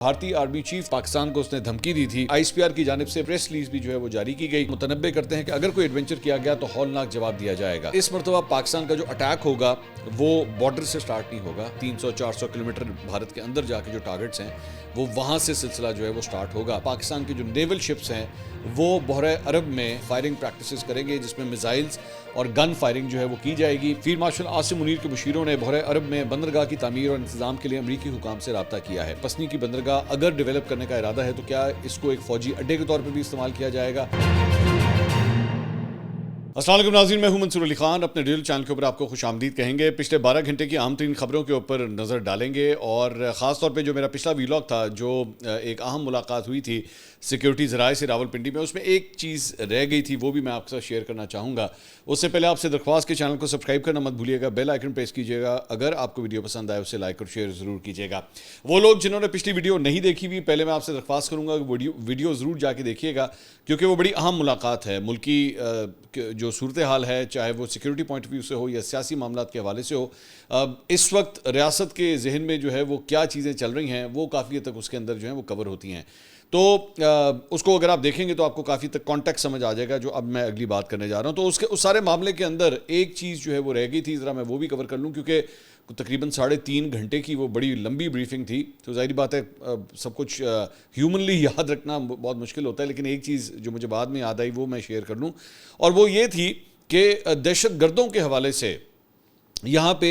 بھارتی army chief Pakistan کو اس نے دھمکی دی تھی۔ آئی ایس پی آر کی جانب سے پریس ریلیز بھی جو ہے وہ جاری کی گئی، متنبع کرتے ہیں کہ اگر کوئی ایڈونچر کیا گیا تو ہولناک جواب دیا جائے گا۔ اس مرتبہ پاکستان کا جو اٹیک ہوگا وہ بارڈر سے سٹارٹ نہیں ہوگا، 300-400 کلومیٹر بھارت کے اندر جا کے جو ٹارگٹس ہیں وہ وہاں سے سلسلہ جو ہے وہ سٹارٹ ہوگا۔ پاکستان کی جو نیول شپس ہیں وہ بحرہ عرب میں فائرنگ پریکٹسز کریں گے، جس میں میزائلز اور گن فائرنگ جو ہے وہ کی جائے گی۔ فیلڈ مارشل عاصم منیر کے مشیروں نے بحرہ عرب میں بندرگاہ کی تعمیر اور انتظام کے لیے امریکی حکام سے رابطہ کیا ہے۔ پسنی کی بندرگاہ اگر ڈیولپ کرنے کا ارادہ ہے تو کیا اس کو ایک فوجی اڈے کے طور پر بھی استعمال کیا جائے گا؟ السلام علیکم ناظرین، میں ہوں منصور علی خان، اپنے ڈیل چینل کے اوپر آپ کو خوش آمدید کہیں گے۔ پچھلے 12 گھنٹے کی اہم ترین خبروں کے اوپر نظر ڈالیں گے، اور خاص طور پہ جو میرا پچھلا ویلاگ تھا، جو ایک اہم ملاقات ہوئی تھی سیکیورٹی ذرائع سے راولپنڈی میں، اس میں ایک چیز رہ گئی تھی، وہ بھی میں آپ کے ساتھ شیئر کرنا چاہوں گا۔ اس سے پہلے آپ سے درخواست کے چینل کو سبسکرائب کرنا مت بھولیے گا، بیل آئیکن پریس کیجیے گا، اگر آپ کو ویڈیو پسند آئے اسے لائک اور شیئر ضرور کیجیے گا۔ وہ لوگ جنہوں نے پچھلی ویڈیو نہیں دیکھی ہوئی، پہلے میں آپ سے درخواست کروں گا کہ ویڈیو ضرور جا کے دیکھیے گا، کیونکہ وہ بڑی اہم ملاقات ہے۔ ملکی جو صورتحال ہے، چاہے وہ سیکیورٹی پوائنٹ آف ویو سے ہو یا سیاسی معاملات کے حوالے سے ہو، اس وقت ریاست کے ذہن میں جو ہے وہ کیا چیزیں چل رہی ہیں، وہ کافی حد تک اس کے اندر جو ہیں وہ کور ہوتی ہیں۔ تو اس کو اگر آپ دیکھیں گے تو آپ کو کافی تک کانٹیکٹ سمجھ آ جائے گا جو اب میں اگلی بات کرنے جا رہا ہوں۔ تو اس سارے معاملے کے اندر ایک چیز جو ہے وہ رہ گئی تھی، ذرا میں وہ بھی کور کر لوں، کیونکہ تقریباً 3.5 گھنٹے کی وہ بڑی لمبی بریفنگ تھی، تو ظاہری بات ہے سب کچھ ہیومنلی یاد رکھنا بہت مشکل ہوتا ہے، لیکن ایک چیز جو مجھے بعد میں یاد آئی وہ میں شیئر کر لوں، اور وہ یہ تھی کہ دہشت گردوں کے حوالے سے یہاں پہ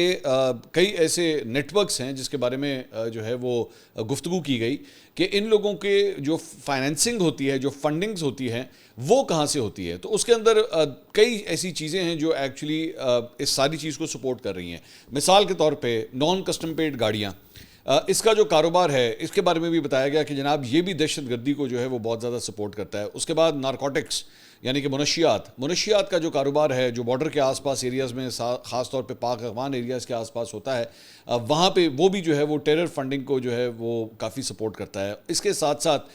کئی ایسے نیٹ ورکس ہیں جس کے بارے میں جو ہے وہ گفتگو کی گئی کہ ان لوگوں کے جو فائنینسنگ ہوتی ہے، جو فنڈنگز ہوتی ہیں، وہ کہاں سے ہوتی ہے۔ تو اس کے اندر کئی ایسی چیزیں ہیں جو ایکچولی اس ساری چیز کو سپورٹ کر رہی ہیں۔ مثال کے طور پہ نان کسٹم پیڈ گاڑیاں، اس کا جو کاروبار ہے اس کے بارے میں بھی بتایا گیا کہ جناب یہ بھی دہشت گردی کو جو ہے وہ بہت زیادہ سپورٹ کرتا ہے۔ اس کے بعد نارکوٹکس یعنی کہ منشیات کا جو کاروبار ہے، جو بارڈر کے آس پاس ایریاز میں، خاص طور پہ پاک افغان ایریاز کے آس پاس ہوتا ہے، وہاں پہ وہ بھی جو ہے وہ ٹیرر فنڈنگ کو جو ہے وہ کافی سپورٹ کرتا ہے۔ اس کے ساتھ ساتھ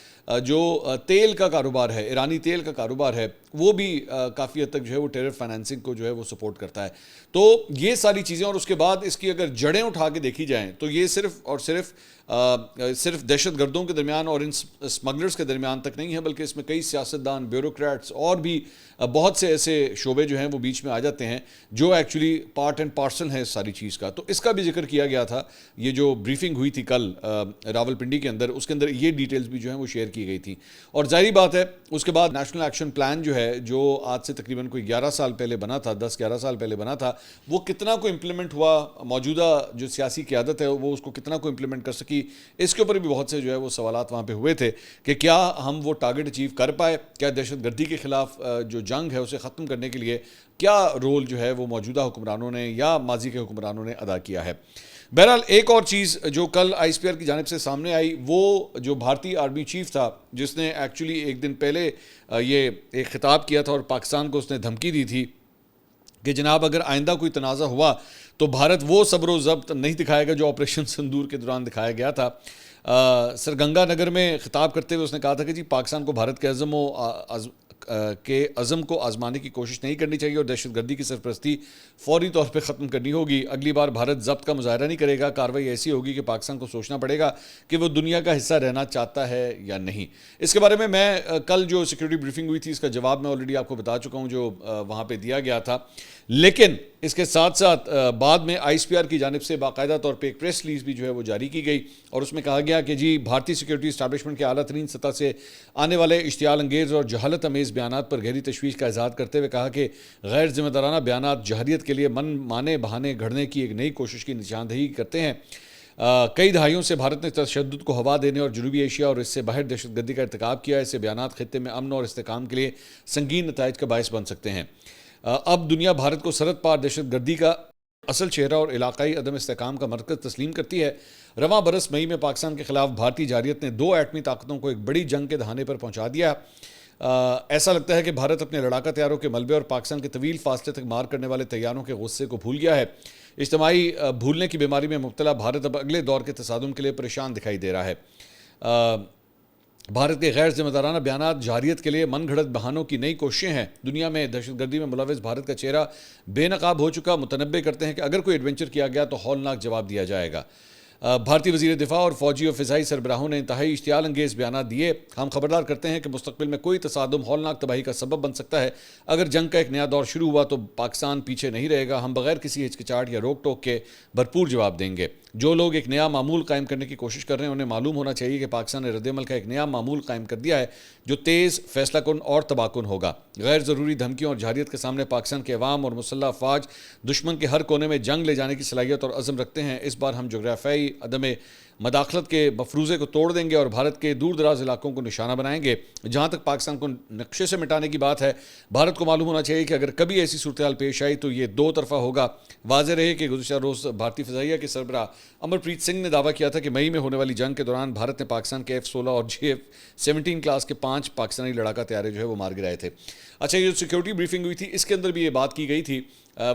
جو تیل کا کاروبار ہے، ایرانی تیل کا کاروبار ہے، وہ بھی کافی حد تک جو ہے وہ ٹیرر فائنینسنگ کو جو ہے وہ سپورٹ کرتا ہے۔ تو یہ ساری چیزیں، اور اس کے بعد اس کی اگر جڑیں اٹھا کے دیکھی جائیں تو یہ صرف اور صرف دہشت گردوں کے درمیان اور ان اسمگلرز کے درمیان تک نہیں ہے، بلکہ اس میں کئی سیاستدان، بیوروکریٹس اور بھی بہت سے ایسے شعبے جو ہیں وہ بیچ میں آ جاتے ہیں، جو ایکچولی پارٹ اینڈ پارسل ہیں اس ساری چیز کا۔ تو اس کا بھی ذکر کیا گیا تھا، یہ جو بریفنگ ہوئی تھی کل راولپنڈی کے اندر، اس کے اندر یہ ڈیٹیلز بھی جو ہیں وہ شیئر کی گئی تھی۔ اور ظاہری بات ہے اس کے بعد نیشنل ایکشن پلان جو ہے، جو آج سے تقریباً کوئی 11 سال پہلے بنا تھا، 10-11 سال پہلے بنا تھا، وہ کتنا کو امپلیمنٹ ہوا، موجودہ جو سیاسی قیادت ہے وہ اس کو کتنا کو امپلیمنٹ کر سکی، اس کے اوپر بھی بہت سے جو ہے وہ سوالات وہاں پہ ہوئے تھے کہ کیا ہم وہ ٹارگٹ اچیو کر پائے، کیا دہشت گردی کے خلاف جو جنگ ہے اسے ختم کرنے کے لیے کیا رول جو ہے وہ موجودہ حکمرانوں نے یا ماضی کے حکمرانوں نے ادا کیا ہے۔ بہرحال ایک اور چیز جو کل آئی ایس پی آر کی جانب سے سامنے آئی، وہ جو بھارتی آرمی چیف تھا جس نے ایکچولی ایک دن پہلے یہ ایک خطاب کیا تھا اور پاکستان کو اس نے دھمکی دی تھی کہ جناب اگر آئندہ کوئی تنازع ہوا تو بھارت وہ صبر و ضبط نہیں دکھائے گا جو آپریشن سندور کے دوران دکھایا گیا تھا۔ سر گنگا نگر میں خطاب کرتے ہوئے اس نے کہا تھا کہ جی پاکستان کو بھارت کے عزم کو آزمانے کی کوشش نہیں کرنی چاہیے اور دہشت گردی کی سرپرستی فوری طور پہ ختم کرنی ہوگی۔ اگلی بار بھارت ضبط کا مظاہرہ نہیں کرے گا، کارروائی ایسی ہوگی کہ پاکستان کو سوچنا پڑے گا کہ وہ دنیا کا حصہ رہنا چاہتا ہے یا نہیں۔ اس کے بارے میں کل جو سیکیورٹی بریفنگ ہوئی تھی اس کا جواب میں آلریڈی آپ کو بتا چکا ہوں جو وہاں پہ دیا گیا تھا، لیکن اس کے ساتھ ساتھ بعد میں آئی ایس پی آر کی جانب سے باقاعدہ طور پہ ایک پریس ریلیز بھی جو ہے وہ جاری کی گئی، اور اس میں کہا گیا کہ جی بھارتی سیکیورٹی اسٹیبلشمنٹ کے اعلیٰ ترین سطح سے آنے والے اشتعال انگیز اور جہالت امیز بیانات پر گہری تشویش کا اظہار کرتے ہوئے کہا کہ غیر ذمہ دارانہ بیانات جہریت کے لیے من مانے بہانے گھڑنے کی ایک نئی کوشش کی نشاندہی کرتے ہیں۔ کئی دہائیوں سے بھارت نے تشدد کو ہوا دینے اور جنوبی ایشیا اور اس سے باہر دہشت گردی کا ارتکاب کیا ہے۔ ایسے بیانات خطے میں امن اور استحکام کے لیے سنگین نتائج کا باعث بن سکتے ہیں۔ اب دنیا بھارت کو سرحد پار دہشت گردی کا اصل چہرہ اور علاقائی عدم استحکام کا مرکز تسلیم کرتی ہے۔ رواں برس مئی میں پاکستان کے خلاف بھارتی جارحیت نے 2 ایٹمی طاقتوں کو ایک بڑی جنگ کے دہانے پر پہنچا دیا۔ ایسا لگتا ہے کہ بھارت اپنے لڑاکا طیاروں کے ملبے اور پاکستان کے طویل فاصلے تک مار کرنے والے طیاروں کے غصے کو بھول گیا ہے۔ اجتماعی بھولنے کی بیماری میں مبتلا بھارت اب اگلے دور کے تصادم کے لیے پریشان دکھائی دے رہا ہے۔ بھارت کے غیر ذمہ دارانہ بیانات جارحیت کے لیے من گھڑت بہانوں کی نئی کوششیں ہیں۔ دنیا میں دہشت گردی میں ملوث بھارت کا چہرہ بے نقاب ہو چکا، متنبع کرتے ہیں کہ اگر کوئی ایڈونچر کیا گیا تو ہولناک جواب دیا جائے گا۔ بھارتی وزیر دفاع اور فوجی اور فضائی سربراہوں نے انتہائی اشتعال انگیز بیانات دیے. ہم خبردار کرتے ہیں کہ مستقبل میں کوئی تصادم ہولناک تباہی کا سبب بن سکتا ہے. اگر جنگ کا ایک نیا دور شروع ہوا تو پاکستان پیچھے نہیں رہے گا. ہم بغیر کسی ہچکچاہٹ یا روک ٹوک کے بھرپور جواب دیں گے. جو لوگ ایک نیا معمول قائم کرنے کی کوشش کر رہے ہیں انہیں معلوم ہونا چاہیے کہ پاکستان نے رد عمل کا ایک نیا معمول قائم کر دیا ہے جو تیز، فیصلہ کن اور تباہ کن ہوگا. غیر ضروری دھمکیوں اور جارحیت کے سامنے پاکستان کے عوام اور مسلح افواج دشمن کے ہر کونے میں جنگ لے جانے کی صلاحیت اور عزم رکھتے ہیں. اس بار ہم جغرافیائی عدم مداخلت کے مفروضے کو توڑ دیں گے اور بھارت کے دور دراز علاقوں کو نشانہ بنائیں گے. جہاں تک پاکستان کو نقشے سے مٹانے کی بات ہے، بھارت کو معلوم ہونا چاہیے کہ اگر کبھی ایسی صورتحال پیش آئی تو یہ دو طرفہ ہوگا. واضح رہے کہ گزشتہ روز بھارتی فضائیہ کے سربراہ امرپریت سنگھ نے دعویٰ کیا تھا کہ مئی میں ہونے والی جنگ کے دوران بھارت نے پاکستان کے F-16 اور F-17 کلاس کے 5 پاکستانی لڑاکا طیارے جو ہے وہ مار گرائے تھے. اچھا، یہ جو سیکیورٹی بریفنگ ہوئی تھی اس کے اندر بھی یہ بات کی گئی تھی،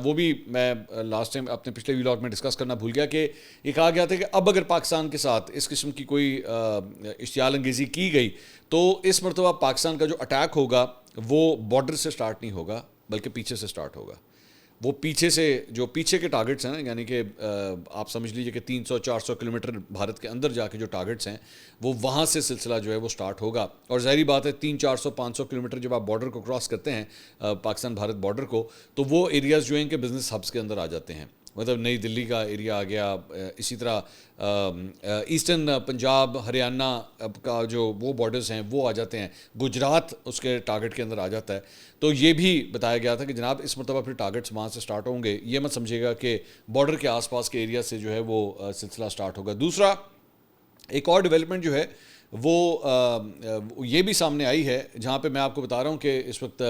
وہ بھی میں لاسٹ ٹائم اپنے پچھلے ویلاگ میں ڈسکس کرنا بھول گیا کہ یہ کہا گیا تھا کہ اب اگر پاکستان کے ساتھ اس قسم کی کوئی اشتعال انگیزی کی گئی تو اس مرتبہ پاکستان کا جو اٹیک ہوگا وہ بارڈر سے سٹارٹ نہیں ہوگا بلکہ پیچھے سے سٹارٹ ہوگا. وہ پیچھے سے جو پیچھے کے ٹارگٹس ہیں، یعنی کہ آپ سمجھ لیجئے کہ 300-400 کلومیٹر بھارت کے اندر جا کے جو ٹارگٹس ہیں وہ وہاں سے سلسلہ جو ہے وہ سٹارٹ ہوگا. اور ظاہری بات ہے 300-400-500 کلومیٹر جب آپ بارڈر کو کراس کرتے ہیں، پاکستان بھارت بارڈر کو، تو وہ ایریاز جو ہیں کہ بزنس ہبس کے اندر آ جاتے ہیں. مطلب نئی دلی کا ایریا آ گیا، اسی طرح ایسٹرن پنجاب ہریانہ کا جو وہ بارڈرز ہیں وہ آ جاتے ہیں، گجرات اس کے ٹارگٹ کے اندر آ جاتا ہے. تو یہ بھی بتایا گیا تھا کہ جناب اس مرتبہ پھر ٹارگٹس وہاں سے سٹارٹ ہوں گے. یہ مت سمجھے گا کہ بارڈر کے آس پاس کے ایریا سے جو ہے وہ سلسلہ سٹارٹ ہوگا. دوسرا ایک اور ڈیولپمنٹ جو ہے وہ یہ بھی سامنے آئی ہے، جہاں پہ میں آپ کو بتا رہا ہوں کہ اس وقت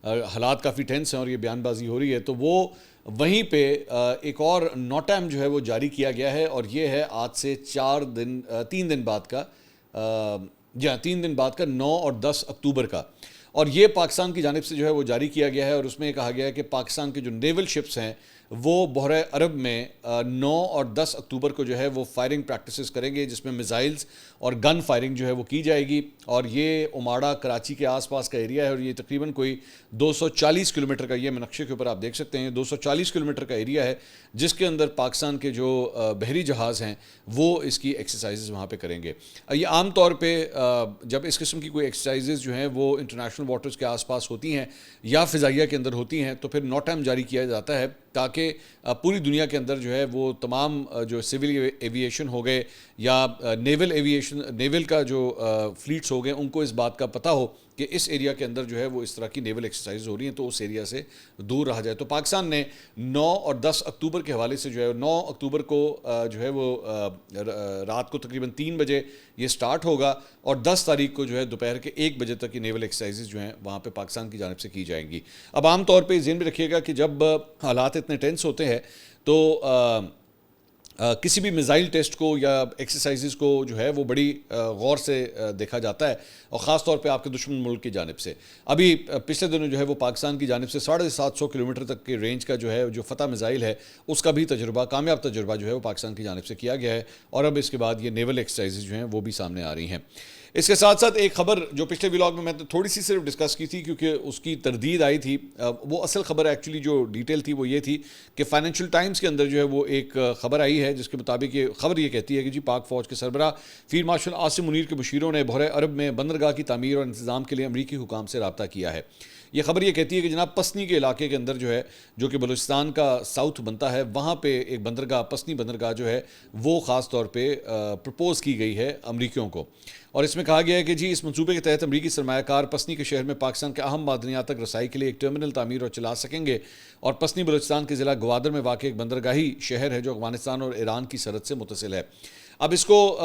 حالات کافی ٹینس ہیں اور یہ بیان بازی ہو رہی ہے، تو وہ وہیں پہ ایک اور نوٹام جو ہے وہ جاری کیا گیا ہے، اور یہ ہے آج سے 3 دن بعد کا 9 اور 10 اکتوبر کا. اور یہ پاکستان کی جانب سے جو ہے وہ جاری کیا گیا ہے، اور اس میں یہ کہا گیا ہے کہ پاکستان کے جو نیول شپس ہیں وہ بحر عرب میں 9 اور 10 اکتوبر کو جو ہے وہ فائرنگ پریکٹسز کریں گے، جس میں میزائلز اور گن فائرنگ جو ہے وہ کی جائے گی. اور یہ عماڑہ کراچی کے آس پاس کا ایریا ہے، اور یہ تقریباً کوئی 240 کلومیٹر کا، یہ نقشے کے اوپر آپ دیکھ سکتے ہیں، 240 کلومیٹر کا ایریا ہے جس کے اندر پاکستان کے جو بحری جہاز ہیں وہ اس کی ایکسرسائزز وہاں پہ کریں گے. یہ عام طور پہ جب اس قسم کی کوئی ایکسرسائزز جو ہیں وہ انٹرنیشنل واٹرز کے آس پاس ہوتی ہیں یا فضائیہ کے اندر ہوتی ہیں تو پھر نوٹام جاری کیا جاتا ہے تاکہ پوری دنیا کے اندر جو ہے وہ تمام جو سول ایویشن ہو گئے یا نیول کا جو فلیٹس ہو گئے ان کو اس بات کا پتہ ہو کہ اس ایریا کے اندر جو ہے وہ اس طرح کی نیول ایکسرسائز ہو رہی ہیں، تو اس ایریا سے دور رہا جائے. تو پاکستان نے 9 اور 10 اکتوبر کے حوالے سے جو ہے 9 اکتوبر کو جو ہے وہ رات کو تقریباً 3 بجے یہ سٹارٹ ہوگا، اور 10 تاریخ کو جو ہے دوپہر کے 1 بجے تک یہ نیول ایکسرسائزز جو ہیں وہاں پہ پاکستان کی جانب سے کی جائیں گی. اب عام طور پہ ذہن میں رکھیے گا کہ جب حالات اتنے ٹینس ہوتے ہیں تو کسی بھی میزائل ٹیسٹ کو یا ایکسرسائزز کو جو ہے وہ بڑی غور سے دیکھا جاتا ہے، اور خاص طور پہ آپ کے دشمن ملک کی جانب سے. ابھی پچھلے دنوں جو ہے وہ پاکستان کی جانب سے 750 کلومیٹر تک کے رینج کا جو ہے جو فتح میزائل ہے اس کا بھی کامیاب تجربہ جو ہے وہ پاکستان کی جانب سے کیا گیا ہے، اور اب اس کے بعد یہ نیول ایکسرسائزز جو ہیں وہ بھی سامنے آ رہی ہیں. اس کے ساتھ ساتھ ایک خبر جو پچھلے ولاگ میں تھوڑی سی صرف ڈسکس کی تھی کیونکہ اس کی تردید آئی تھی، وہ اصل خبر ایکچولی جو ڈیٹیل تھی وہ یہ تھی کہ فائنینشیل ٹائمز کے اندر جو ہے وہ ایک خبر آئی ہے جس کے مطابق یہ خبر یہ کہتی ہے کہ پاک فوج کے سربراہ فیلڈ مارشل عاصم منیر کے مشیروں نے بحر عرب میں بندرگاہ کی تعمیر اور انتظام کے لیے امریکی حکام سے رابطہ کیا ہے. یہ خبر یہ کہتی ہے کہ جناب پسنی کے علاقے کے اندر جو ہے جو کہ بلوچستان کا ساؤتھ بنتا ہے، وہاں پہ ایک بندرگاہ پسنی بندرگاہ جو ہے وہ خاص طور پہ پرپوز کی گئی ہے امریکیوں کو. اور اس میں کہا گیا ہے کہ اس منصوبے کے تحت امریکی سرمایہ کار پسنی کے شہر میں پاکستان کے اہم معدنیات تک رسائی کے لیے ایک ٹرمینل تعمیر اور چلا سکیں گے. اور پسنی بلوچستان کے ضلع گوادر میں واقع ایک بندرگاہی شہر ہے جو افغانستان اور ایران کی سرحد سے متصل ہے. اب اس کو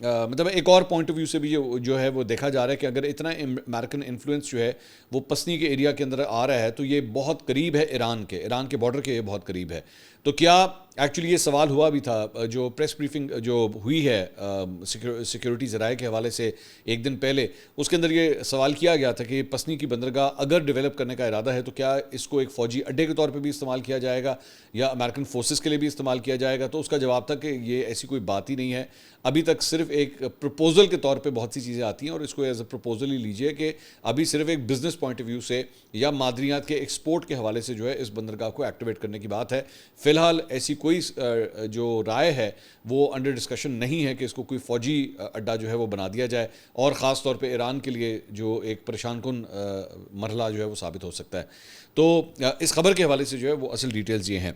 مطلب ایک اور پوائنٹ آف ویو سے بھی جو ہے وہ دیکھا جا رہا ہے کہ اگر اتنا امریکن انفلوئنس جو ہے وہ پسنی کے ایریا کے اندر آ رہا ہے تو یہ بہت قریب ہے ایران کے بارڈر کے، یہ بہت قریب ہے. تو کیا ایکچولی یہ سوال ہوا بھی تھا جو پریس بریفنگ جو ہوئی ہے سیکیورٹی ذرائع کے حوالے سے ایک دن پہلے، اس کے اندر یہ سوال کیا گیا تھا کہ پسنی کی بندرگاہ اگر ڈیولپ کرنے کا ارادہ ہے تو کیا اس کو ایک فوجی اڈے کے طور پہ بھی استعمال کیا جائے گا یا امریکن فورسز کے لیے بھی استعمال کیا جائے گا. تو اس کا جواب تھا کہ یہ ایسی کوئی بات ہی نہیں ہے. ابھی تک صرف ایک پروپوزل کے طور پہ بہت سی چیزیں آتی ہیں، اور اس کو ایز اے پروپوزل ہی لیجئے کہ ابھی صرف ایک بزنس پوائنٹ آف ویو سے یا معدنیات کے ایکسپورٹ کے حوالے سے جو ہے اس بندرگاہ کو ایکٹیویٹ کرنے کی بات ہے. فی الحال ایسی کوئی جو رائے ہے وہ انڈر ڈسکشن نہیں ہے کہ اس کو کوئی فوجی اڈا جو ہے وہ بنا دیا جائے، اور خاص طور پہ ایران کے لیے جو ایک پریشان کن مرحلہ جو ہے وہ ثابت ہو سکتا ہے۔ تو اس خبر کے حوالے سے جو ہے وہ اصل ڈیٹیلز یہ ہیں۔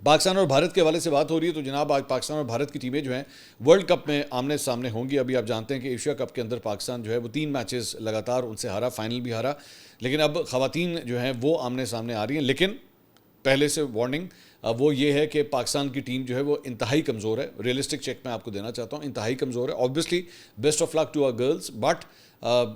پاکستان اور بھارت کے حوالے سے بات ہو رہی ہے تو جناب آج پاکستان اور بھارت کی ٹیمیں جو ہیں ورلڈ کپ میں آمنے سامنے ہوں گی۔ ابھی آپ جانتے ہیں کہ ایشیا کپ کے اندر پاکستان جو ہے وہ 3 میچز لگاتار ان سے ہارا، فائنل بھی ہارا، لیکن اب خواتین جو ہیں وہ آمنے سامنے آ رہی ہیں۔ لیکن پہلے سے وارننگ وہ یہ ہے کہ پاکستان کی ٹیم جو ہے وہ انتہائی کمزور ہے۔ ریئلسٹک چیک میں آپ کو دینا چاہتا ہوں، انتہائی کمزور ہے۔ Obviously best of luck to our girls, but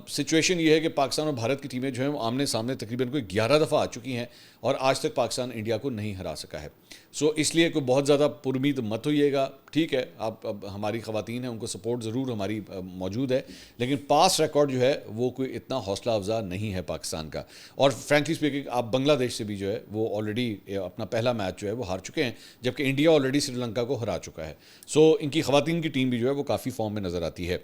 situation یہ ہے کہ پاکستان اور بھارت کی ٹیمیں جو ہیں وہ آمنے سامنے تقریباً کوئی 11 دفعہ آ چکی ہیں، اور آج تک پاکستان انڈیا کو نہیں ہرا سکا ہے۔ سو اس لیے کوئی بہت زیادہ پرامید مت ہوئیے گا، ٹھیک ہے، اب ہماری خواتین ہیں، ان کو سپورٹ ضرور ہماری موجود ہے، لیکن پاس ریکارڈ جو ہے وہ کوئی اتنا حوصلہ افزا نہیں ہے پاکستان کا۔ اور فرینکلی اسپیکنگ آپ بنگلہ دیش سے بھی جو ہے وہ آلریڈی اپنا پہلا میچ جو ہے وہ ہار چکے ہیں، جبکہ انڈیا آلریڈی سری لنکا کو ہرا چکا ہے۔ سو ان کی خواتین کی ٹیم بھی جو ہے وہ کافی فارم میں نظر آتی ہے۔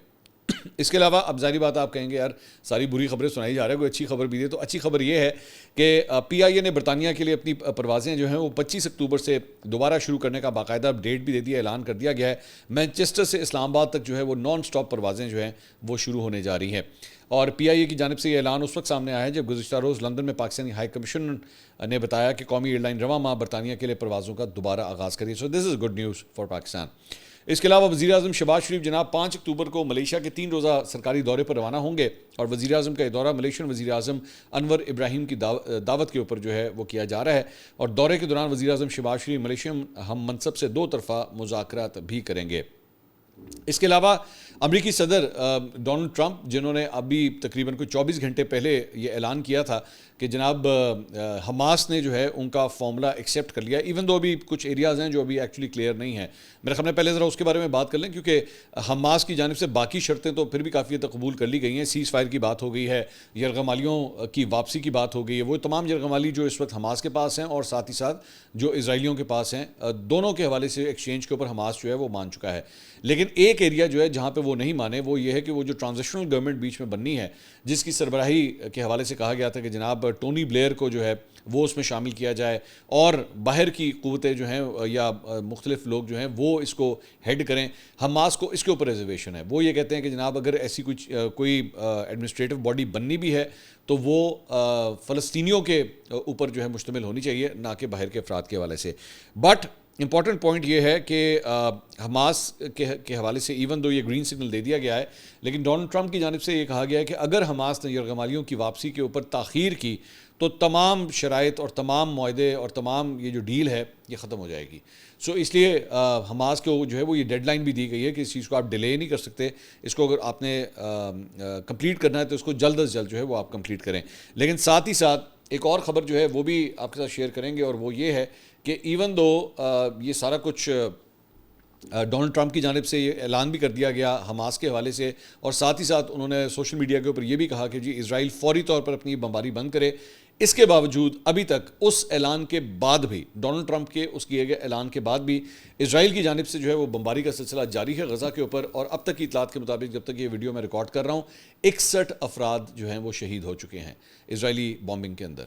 اس کے علاوہ اب ظاہری بات آپ کہیں گے یار ساری بری خبریں سنائی جا رہے ہیں، کوئی اچھی خبر بھی دے، تو اچھی خبر یہ ہے کہ پی آئی اے نے برطانیہ کے لیے اپنی پروازیں جو ہیں وہ 25 اکتوبر سے دوبارہ شروع کرنے کا باقاعدہ ڈیٹ بھی دے دیا، اعلان کر دیا گیا ہے۔ مینچسٹر سے اسلام آباد تک جو ہے وہ نان سٹاپ پروازیں جو ہیں وہ شروع ہونے جا رہی ہیں، اور پی آئی اے کی جانب سے یہ اعلان اس وقت سامنے آیا ہے جب گزشتہ روز لندن میں پاکستانی ہائی کمیشن نے بتایا کہ قومی ایئر لائن رواں ماہ برطانیہ کے لیے پروازوں کا دوبارہ آغاز کری۔ So this is good news for Pakistan. اس کے علاوہ وزیر اعظم شہباز شریف جناب 5 اکتوبر کو ملیشیا کے 3 روزہ سرکاری دورے پر روانہ ہوں گے، اور وزیر اعظم کا یہ دورہ ملیشین وزیر اعظم انور ابراہیم کی دعوت کے اوپر جو ہے وہ کیا جا رہا ہے، اور دورے کے دوران وزیر اعظم شہباز شریف ملیشین ہم منصب سے 2 طرفہ مذاکرات بھی کریں گے۔ اس کے علاوہ امریکی صدر ڈونلڈ ٹرمپ، جنہوں نے ابھی تقریباً کوئی 24 گھنٹے پہلے یہ اعلان کیا تھا کہ جناب حماس نے جو ہے ان کا فارمولا ایکسیپٹ کر لیا، ایون دو ابھی کچھ ایریاز ہیں جو ابھی ایکچولی کلیئر نہیں ہیں۔ میرے خیال میں پہلے ذرا اس کے بارے میں بات کر لیں، کیونکہ حماس کی جانب سے باقی شرطیں تو پھر بھی کافی حد تک قبول کر لی گئی ہیں۔ سیز فائر کی بات ہو گئی ہے، یرغمالیوں کی واپسی کی بات ہو گئی ہے، وہ تمام یرغمالی جو اس وقت حماس کے پاس ہیں اور ساتھ ہی ساتھ جو اسرائیلیوں کے پاس ہیں، دونوں کے حوالے سے ایکسچینج کے اوپر حماس جو ہے وہ مان چکا ہے۔ لیکن ایک ایریا جو ہے جہاں پہ وہ نہیں مانے وہ یہ ہے کہ وہ جو ٹرانزیشنل گورنمنٹ بیچ میں بننی ہے، جس کی سربراہی کے حوالے سے کہا گیا تھا کہ جناب ٹونی بلیئر کو جو ہے وہ اس میں شامل کیا جائے، اور باہر کی قوتیں جو ہیں یا مختلف لوگ جو ہیں وہ اس کو ہیڈ کریں۔ حماس کو اس کے اوپر ریزرویشن ہے، وہ یہ کہتے ہیں کہ جناب اگر ایسی کوئی ایڈمنسٹریٹو باڈی بننی بھی ہے تو وہ فلسطینیوں کے اوپر جو ہے مشتمل ہونی چاہیے، نہ کہ باہر کے افراد کے حوالے سے۔ بٹ امپورٹنٹ پوائنٹ یہ ہے کہ حماس کے حوالے سے ایون دو یہ گرین سگنل دے دیا گیا ہے، لیکن ڈونلڈ ٹرمپ کی جانب سے یہ کہا گیا ہے کہ اگر حماس نے یرغمالیوں کی واپسی کے اوپر تاخیر کی تو تمام شرائط اور تمام معاہدے اور تمام یہ جو ڈیل ہے یہ ختم ہو جائے گی۔ سو اس لیے حماس کو جو ہے وہ یہ ڈیڈ لائن بھی دی گئی ہے کہ اس چیز کو آپ ڈیلے نہیں کر سکتے، اس کو اگر آپ نے کمپلیٹ کرنا ہے تو اس کو جلد از جلد جو ہے وہ آپ کمپلیٹ کریں۔ لیکن ساتھ ہی ساتھ ایک اور خبر جو ہے وہ بھی آپ کے ساتھ شیئر کریں گے، اور وہ یہ ہے کہ ایون دو یہ سارا کچھ ڈونلڈ ٹرمپ کی جانب سے یہ اعلان بھی کر دیا گیا حماس کے حوالے سے، اور ساتھ ہی ساتھ انہوں نے سوشل میڈیا کے اوپر یہ بھی کہا کہ جی اسرائیل فوری طور پر اپنی بمباری بند کرے، اس کے باوجود ابھی تک اس اعلان کے بعد بھی ڈونلڈ ٹرمپ کے اس کیے گئے اعلان کے بعد بھی اسرائیل کی جانب سے جو ہے وہ بمباری کا سلسلہ جاری ہے غزہ کے اوپر، اور اب تک کی اطلاعات کے مطابق جب تک یہ ویڈیو میں ریکارڈ کر رہا ہوں 61 افراد جو ہیں وہ شہید ہو چکے ہیں اسرائیلی بامبنگ کے اندر۔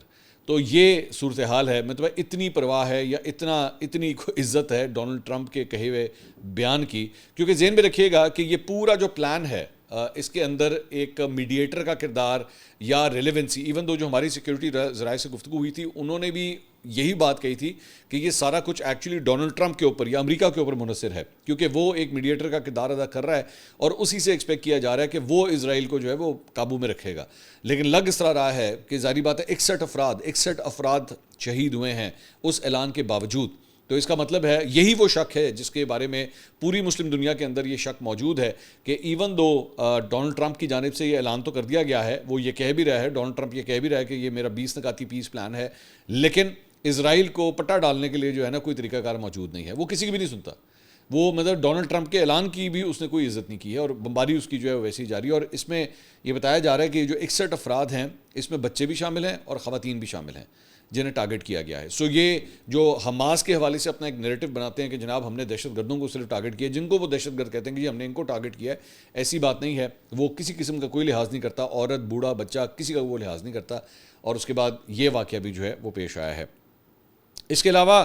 تو یہ صورتحال ہے، مطلب اتنی پرواہ ہے یا اتنی عزت ہے ڈونلڈ ٹرمپ کے کہے ہوئے بیان کی، کیونکہ ذہن میں رکھیے گا کہ یہ پورا جو پلان ہے اس کے اندر ایک میڈیٹر کا کردار یا ریلیونسی، ایون دو جو ہماری سیکیورٹی ذرائع سے گفتگو ہوئی تھی انہوں نے بھی یہی بات کہی تھی کہ یہ سارا کچھ ایکچولی ڈونلڈ ٹرمپ کے اوپر یا امریکہ کے اوپر منحصر ہے، کیونکہ وہ ایک میڈیٹر کا کردار ادا کر رہا ہے اور اسی سے ایکسپیکٹ کیا جا رہا ہے کہ وہ اسرائیل کو جو ہے وہ قابو میں رکھے گا۔ لیکن لگ اس طرح رہا ہے کہ ظاہری بات ہے 61 افراد شہید ہوئے ہیں اس اعلان کے باوجود، تو اس کا مطلب ہے یہی وہ شک ہے جس کے بارے میں پوری مسلم دنیا کے اندر یہ شک موجود ہے کہ ایون دو ڈونلڈ ٹرمپ کی جانب سے یہ اعلان تو کر دیا گیا ہے، وہ یہ کہہ بھی رہا ہے، ڈونلڈ ٹرمپ یہ کہہ بھی رہا ہے کہ یہ میرا 20 نکاتی پیس پلان ہے، لیکن اسرائیل کو پٹا ڈالنے کے لیے جو ہے نا کوئی طریقہ کار موجود نہیں ہے، وہ کسی کی بھی نہیں سنتا۔ وہ مطلب ڈونلڈ ٹرمپ کے اعلان کی بھی اس نے کوئی عزت نہیں کی ہے، اور بمباری اس کی جو ہے ویسے ہی جاری ہے، اور اس میں یہ بتایا جا رہا ہے کہ جو 61 افراد ہیں اس میں بچے بھی شامل ہیں اور خواتین بھی شامل ہیں جنہیں ٹارگٹ کیا گیا ہے۔ سو یہ جو حماس کے حوالے سے اپنا ایک نیریٹو بناتے ہیں کہ جناب ہم نے دہشت گردوں کو صرف ٹارگٹ کیا، جن کو وہ دہشت گرد کہتے ہیں کہ جی ہم نے ان کو ٹارگٹ کیا ہے، ایسی بات نہیں ہے۔ وہ کسی قسم کا کوئی لحاظ نہیں کرتا، عورت بوڑھا بچہ کسی کا وہ لحاظ نہیں کرتا، اور اس کے بعد یہ واقعہ بھی جو ہے وہ پیش آیا ہے۔ اس کے علاوہ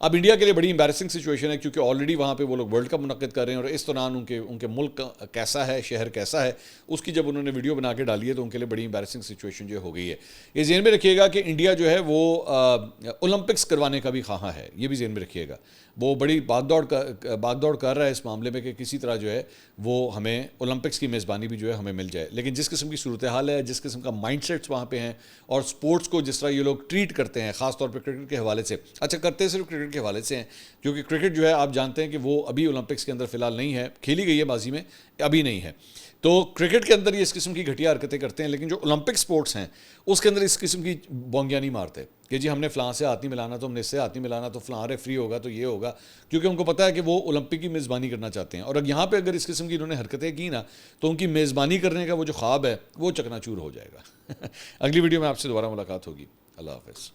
اب انڈیا کے لیے بڑی امبیرسنگ سچویشن ہے کیونکہ آلریڈی وہاں پہ وہ لوگ ورلڈ کپ منعقد کر رہے ہیں اور اس دوران ان کے ملک کیسا ہے، شہر کیسا ہے، اس کی جب انہوں نے ویڈیو بنا کے ڈالی ہے تو ان کے لیے بڑی امبیرسنگ سچویشن جو ہو گئی ہے۔ یہ ذہن میں رکھیے گا کہ انڈیا جو ہے وہ اولمپکس کروانے کا بھی خواہاں ہے، یہ بھی ذہن میں رکھیے گا۔ وہ بڑی بھاگ دوڑ کر رہا ہے اس معاملے میں کہ کسی طرح جو ہے وہ ہمیں اولمپکس کی میزبانی بھی جو ہے ہمیں مل جائے، لیکن جس قسم کی صورتحال ہے، جس قسم کا مائنڈ سیٹس وہاں پہ ہیں اور سپورٹس کو جس طرح یہ لوگ ٹریٹ کرتے ہیں، خاص طور پہ کرکٹ کے حوالے سے، اچھا کرتے صرف کرکٹ کے حوالے سے ہیں کیونکہ کرکٹ جو ہے آپ جانتے ہیں کہ وہ ابھی اولمپکس کے اندر فی الحال نہیں ہے، کھیلی گئی ہے ماضی میں، ابھی نہیں ہے، تو کرکٹ کے اندر یہ اس قسم کی گھٹیا حرکتیں کرتے ہیں، لیکن جو اولمپک سپورٹس ہیں اس کے اندر اس قسم کی بونگیاں نہیں مارتے کہ جی ہم نے فلاں سے ہاتھ نہیں ملانا تو ہم نے اس سے ہاتھ نہیں ملانا تو فلاں ریفری ہوگا تو یہ ہوگا، کیونکہ ان کو پتہ ہے کہ وہ اولمپک کی میزبانی کرنا چاہتے ہیں، اور اب یہاں پہ اگر اس قسم کی انہوں نے حرکتیں کی نا تو ان کی میزبانی کرنے کا وہ جو خواب ہے وہ چکنا چور ہو جائے گا۔ اگلی ویڈیو میں آپ سے دوبارہ ملاقات ہوگی، اللہ حافظ۔